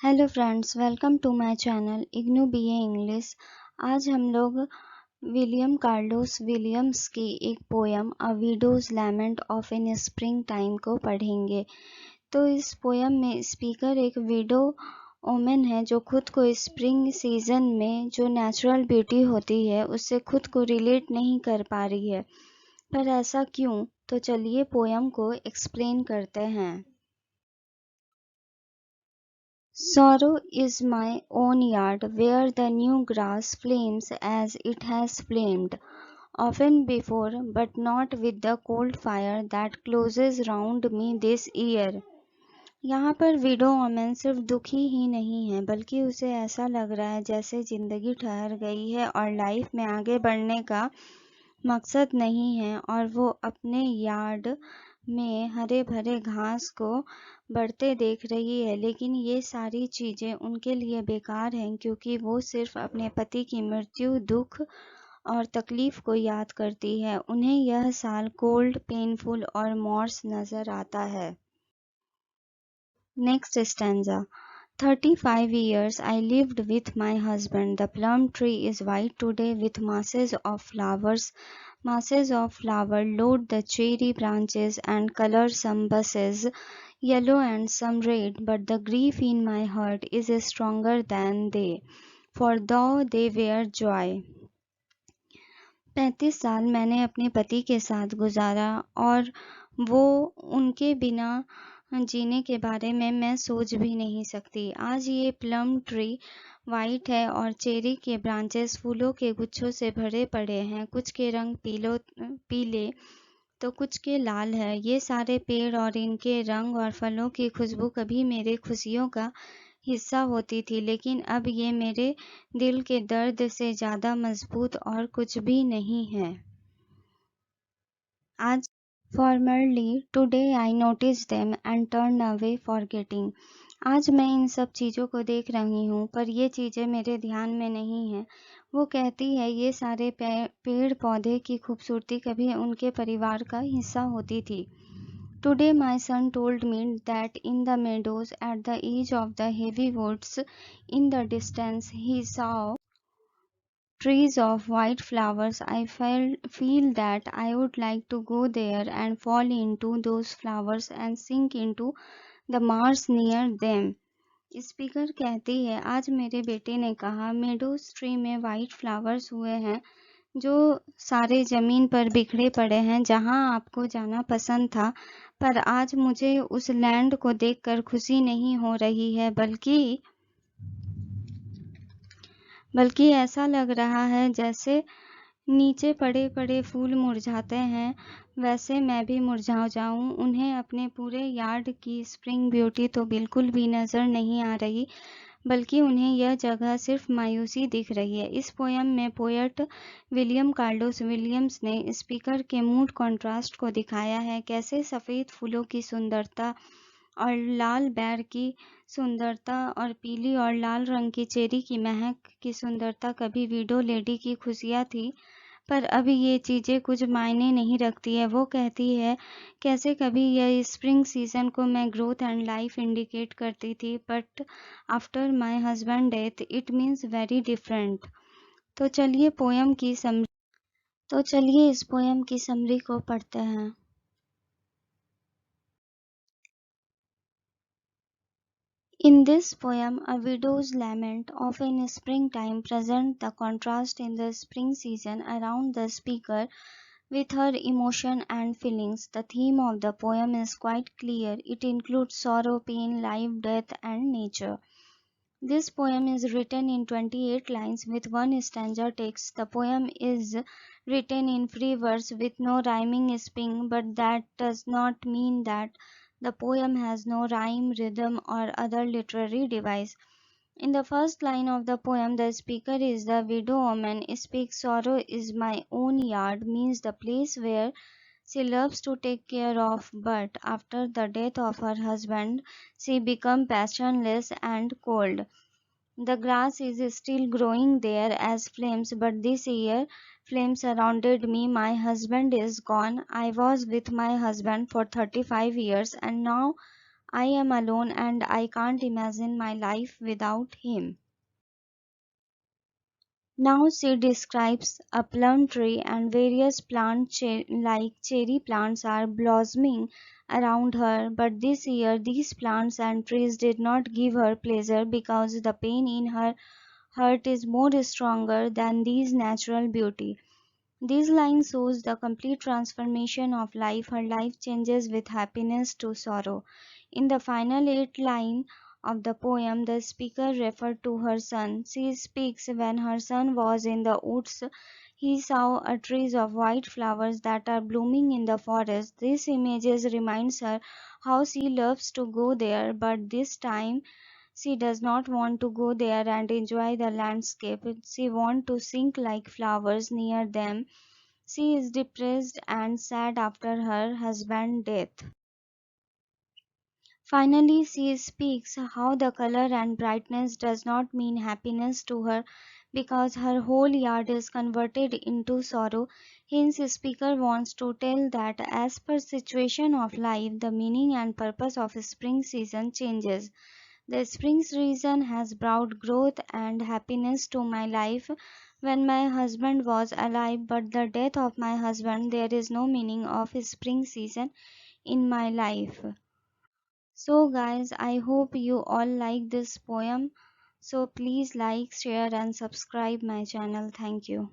Hello friends, welcome to my channel IGNOU BA English. आज हम लोग विलियम कार्लोस विलियम्स की एक poem a widow's lament of in springtime को पढ़ेंगे। तो इस पोयम में स्पीकर एक विडो ओमेन है जो खुद को स्प्रिंग सीजन में जो नेचुरल ब्यूटी होती है उससे खुद को रिलेट नहीं कर पा रही है। पर ऐसा क्यों? तो चलिए पोयम को एक्सप्लेन करते हैं। Sorrow is my own yard where the new grass flames as it has flamed, often before, but not with the cold fire that closes round me this year. यहाँ पर विडो ओमेन सिर्फ दुखी ही नहीं है बल्कि उसे ऐसा लग रहा है जैसे जिंदगी ठहर गई है और लाइफ में आगे बढ़ने का मकसद नहीं है और वो अपने यार्ड में हरे भरे घास को बढ़ते देख रही है, लेकिन ये सारी चीज़ें उनके लिए बेकार हैं क्योंकि वो सिर्फ अपने पति की मृत्यु, दुख और तकलीफ को याद करती है। उन्हें यह साल कोल्ड, पेनफुल और मॉर्स नजर आता है। Next stanza. 35 years I lived with my husband. The plum tree is white today with masses of flower load the cherry branches and color some bushes yellow and some red, but the grief in my heart is stronger than they, for though they were joy. 35 साल मैंने अपने पति के साथ गुजारा और वो उनके बिना जीने के बारे में मैं सोच भी नहीं सकती। आज ये प्लम ट्री वाइट है और चेरी के ब्रांचेस फूलों के गुच्छों से भरे पड़े हैं। कुछ के रंग पीले तो कुछ के लाल है। ये सारे पेड़ और इनके रंग और फलों की खुशबू कभी मेरे खुशियों का हिस्सा होती थी, लेकिन अब ये मेरे दिल के दर्द से ज़्यादा मजबूत और कुछ भी नहीं है। आज Formerly, today I noticed them and turned away forgetting. आज मैं इन सब चीज़ों को देख रही हूँ पर ये चीज़ें मेरे ध्यान में नहीं हैं। वो कहती है ये सारे पेड़ पौधे की खूबसूरती कभी उनके परिवार का हिस्सा होती थी। Today my son told me that in the meadows at the edge of the heavy woods in the distance he saw trees of white flowers. I feel that I would like to go there and fall into those flowers and sink into the marsh near them. Speaker कहती है आज मेरे बेटे ने कहा meadows tree में white flowers हुए हैं जो सारे जमीन पर बिखरे पड़े हैं जहां आपको जाना पसंद था, पर आज मुझे उस लैंड को देखकर खुशी नहीं हो रही है बल्कि ऐसा लग रहा है जैसे नीचे पड़े पड़े फूल मुरझाते हैं वैसे मैं भी मुरझा जाऊं। उन्हें अपने पूरे यार्ड की स्प्रिंग ब्यूटी तो बिल्कुल भी नज़र नहीं आ रही बल्कि उन्हें यह जगह सिर्फ मायूसी दिख रही है। इस पोयम में पोएट विलियम कार्लोस विलियम्स ने स्पीकर के मूड कॉन्ट्रास्ट को दिखाया है। कैसे सफ़ेद फूलों की सुंदरता और लाल बैर की सुंदरता और पीली और लाल रंग की चेरी की महक की सुंदरता कभी विडो लेडी की खुशियाँ थी, पर अब ये चीज़ें कुछ मायने नहीं रखती है। वो कहती है कैसे कभी यह स्प्रिंग सीजन को मैं ग्रोथ एंड लाइफ इंडिकेट करती थी, but after my husband death it means very different. तो चलिए इस पोयम की समरी को पढ़ते हैं। In this poem, a widow's lament, of in springtime, presents the contrast in the spring season around the speaker with her emotion and feelings. The theme of the poem is quite clear. It includes sorrow, pain, life, death, and nature. This poem is written in 28 lines with one stanza text. The poem is written in free verse with no rhyming scheme, but that does not mean that the poem has no rhyme, rhythm, or other literary device. In the first line of the poem, the speaker is the widow woman. Speaks sorrow is my own yard means the place where she loves to take care of, but after the death of her husband, she become passionless and cold. The grass is still growing there as flames, but this year flames surrounded me. My husband is gone. I was with my husband for 35 years, and now I am alone and I can't imagine my life without him. Now she describes a plum tree and various plants like cherry plants are blossoming around her, but this year these plants and trees did not give her pleasure because the pain in her heart is more stronger than these natural beauty. This line shows the complete transformation of life. Her life changes with happiness to sorrow. In the final eight line of the poem, the speaker referred to her son. She speaks when her son was in the woods. He saw a trees of white flowers that are blooming in the forest. These images reminds her how she loves to go there, but this time she does not want to go there and enjoy the landscape. She wants to sink like flowers near them. She is depressed and sad after her husband's death. Finally, she speaks how the color and brightness does not mean happiness to her because her whole yard is converted into sorrow. Hence, speaker wants to tell that as per situation of life, the meaning and purpose of spring season changes. The spring season has brought growth and happiness to my life when my husband was alive, but the death of my husband, there is no meaning of spring season in my life. So, guys, I hope you all like this poem. So, please like, share, and subscribe my channel. Thank you.